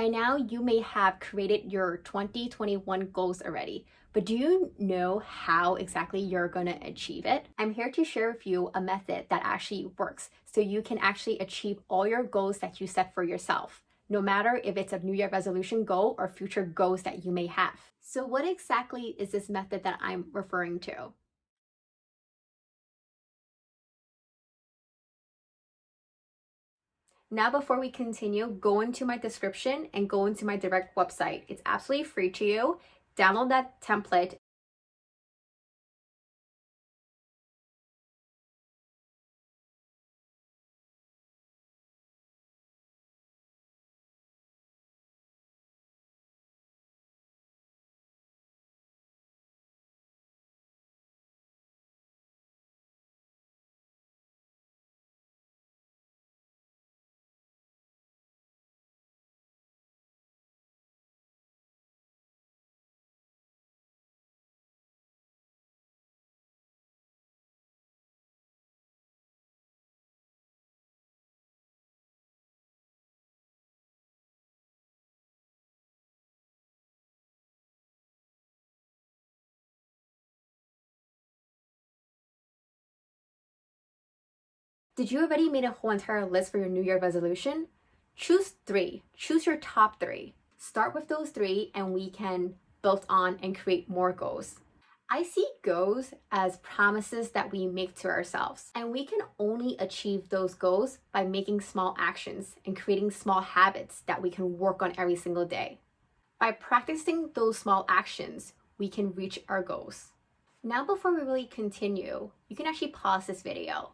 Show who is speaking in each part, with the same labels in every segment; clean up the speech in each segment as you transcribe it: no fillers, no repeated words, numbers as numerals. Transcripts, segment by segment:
Speaker 1: By now, you may have created your 2021 goals already, but do you know how exactly you're going to achieve it? I'm here to share with you a method that actually works so you can actually achieve all your goals that you set for yourself, no matter if it's a New Year resolution goal or future goals that you may have. So what exactly is this method that I'm referring to? Now, before we continue, go into my description and go into my direct website. It's absolutely free to you. Download that template. Did you already make a whole entire list for your New Year resolution? Choose three. Choose your top three. Start with those three and we can build on and create more goals. I see goals as promises that we make to ourselves, and we can only achieve those goals by making small actions and creating small habits that we can work on every single day. By practicing those small actions, we can reach our goals. Now, before we really continue, you can actually pause this video.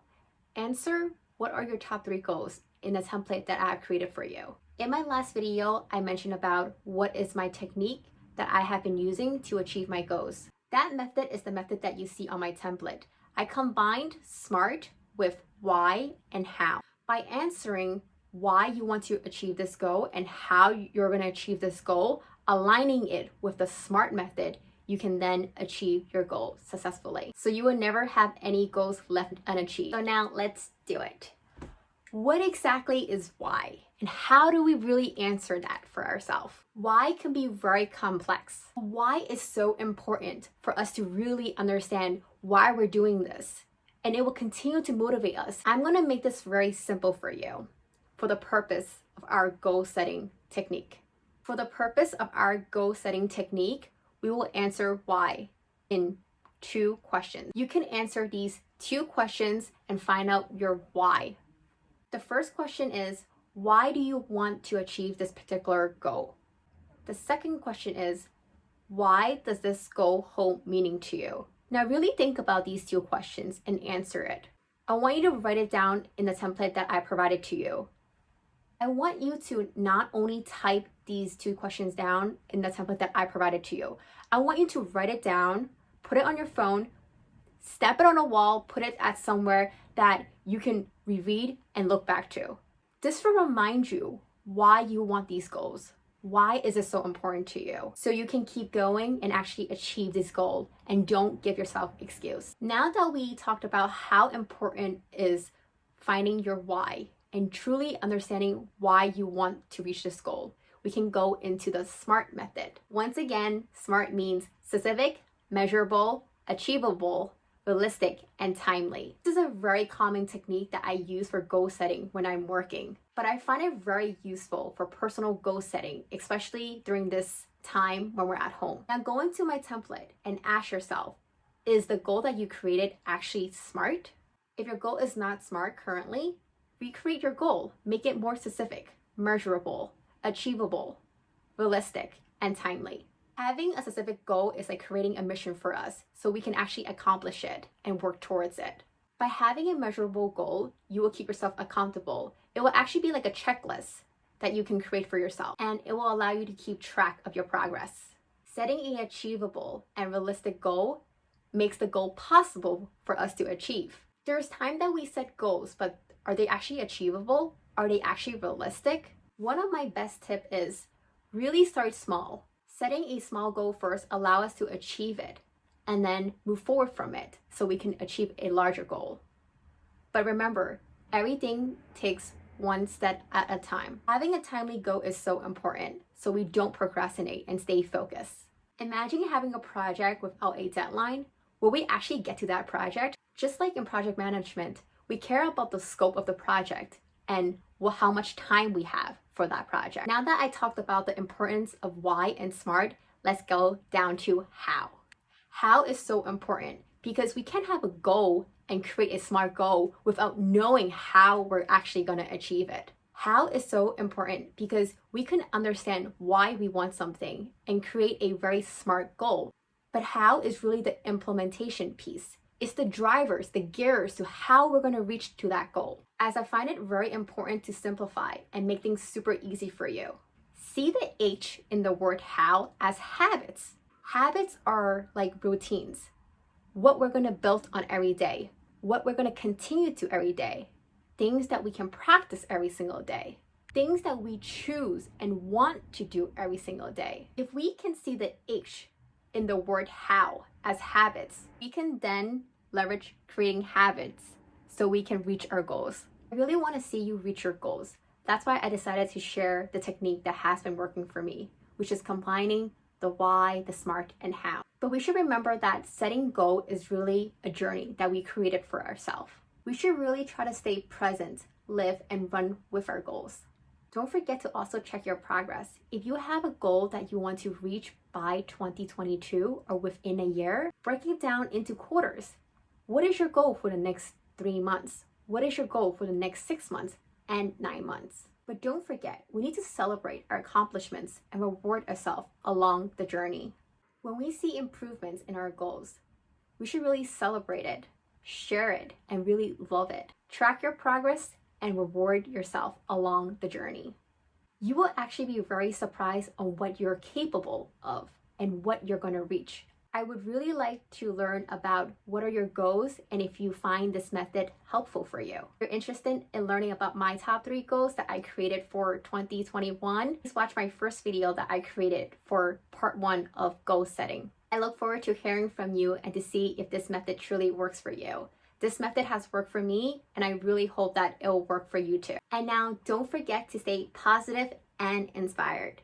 Speaker 1: Answer what are your top three goals in the template that I have created for you. In my last video, I mentioned about what is my technique that I have been using to achieve my goals. That method is the method that you see on my template. I combined SMART with why and how. By answering why you want to achieve this goal and how you're going to achieve this goal, aligning it with the SMART method, you can then achieve your goal successfully. So you will never have any goals left unachieved. So now let's do it. What exactly is why? And how do we really answer that for ourselves? Why can be very complex. Why is so important for us to really understand why we're doing this. And it will continue to motivate us. I'm gonna make this very simple for you for the purpose of our goal setting technique. For the purpose of our goal setting technique, we will answer why in 2 questions. You can answer these 2 questions and find out your why. The first question is, why do you want to achieve this particular goal? The second question is, why does this goal hold meaning to you? Now really think about these 2 questions and answer it. I want you to write it down in the template that I provided to you. I want you to not only type these 2 questions down in the template that I provided to you. I want you to write it down, put it on your phone, step it on a wall, put it at somewhere that you can reread and look back to. This will remind you why you want these goals. Why is it so important to you? So you can keep going and actually achieve this goal and don't give yourself excuse. Now that we talked about how important is finding your why and truly understanding why you want to reach this goal, we can go into the SMART method. Once again, SMART means specific, measurable, achievable, realistic, and timely. This is a very common technique that I use for goal setting when I'm working, but I find it very useful for personal goal setting, especially during this time when we're at home. Now go into my template and ask yourself, is the goal that you created actually SMART? If your goal is not SMART currently, recreate your goal. Make it more specific, measurable, achievable, realistic, and timely. Having a specific goal is like creating a mission for us so we can actually accomplish it and work towards it. By having a measurable goal, you will keep yourself accountable. It will actually be like a checklist that you can create for yourself, and it will allow you to keep track of your progress. Setting an achievable and realistic goal makes the goal possible for us to achieve. There's time that we set goals, but are they actually achievable? Are they actually realistic? One of my best tips is really start small. Setting a small goal first allows us to achieve it and then move forward from it so we can achieve a larger goal. But remember, everything takes one step at a time. Having a timely goal is so important so we don't procrastinate and stay focused. Imagine having a project without a deadline. Will we actually get to that project? Just like in project management, we care about the scope of the project and how much time we have for that project. Now that I talked about the importance of why and SMART, let's go down to how. How is so important because we can't have a goal and create a SMART goal without knowing how we're actually going to achieve it. How is so important because we can understand why we want something and create a very SMART goal. But how is really the implementation piece. It's the drivers, the gears to how we're going to reach to that goal. As I find it very important to simplify and make things super easy for you. See the H in the word how as habits. Habits are like routines. What we're going to build on every day. What we're going to continue to every day. Things that we can practice every single day. Things that we choose and want to do every single day. If we can see the H in the word how as habits, we can then leverage creating habits so we can reach our goals. I really want to see you reach your goals. That's why I decided to share the technique that has been working for me, which is combining the why, the SMART, and how. But we should remember that setting goal is really a journey that we created for ourselves. We should really try to stay present, live, and run with our goals. Don't forget to also check your progress. If you have a goal that you want to reach by 2022 or within a year, break it down into quarters. What is your goal for the next 3 months? What is your goal for the next 6 months and 9 months? But don't forget, we need to celebrate our accomplishments and reward ourselves along the journey. When we see improvements in our goals, we should really celebrate it, share it, and really love it. Track your progress and reward yourself along the journey. You will actually be very surprised on what you're capable of and what you're going to reach. I would really like to learn about what are your goals and if you find this method helpful for you. If you're interested in learning about my top 3 goals that I created for 2021, please watch my first video that I created for part 1 of goal setting. I look forward to hearing from you and to see if this method truly works for you. This method has worked for me and I really hope that it will work for you too. And now don't forget to stay positive and inspired.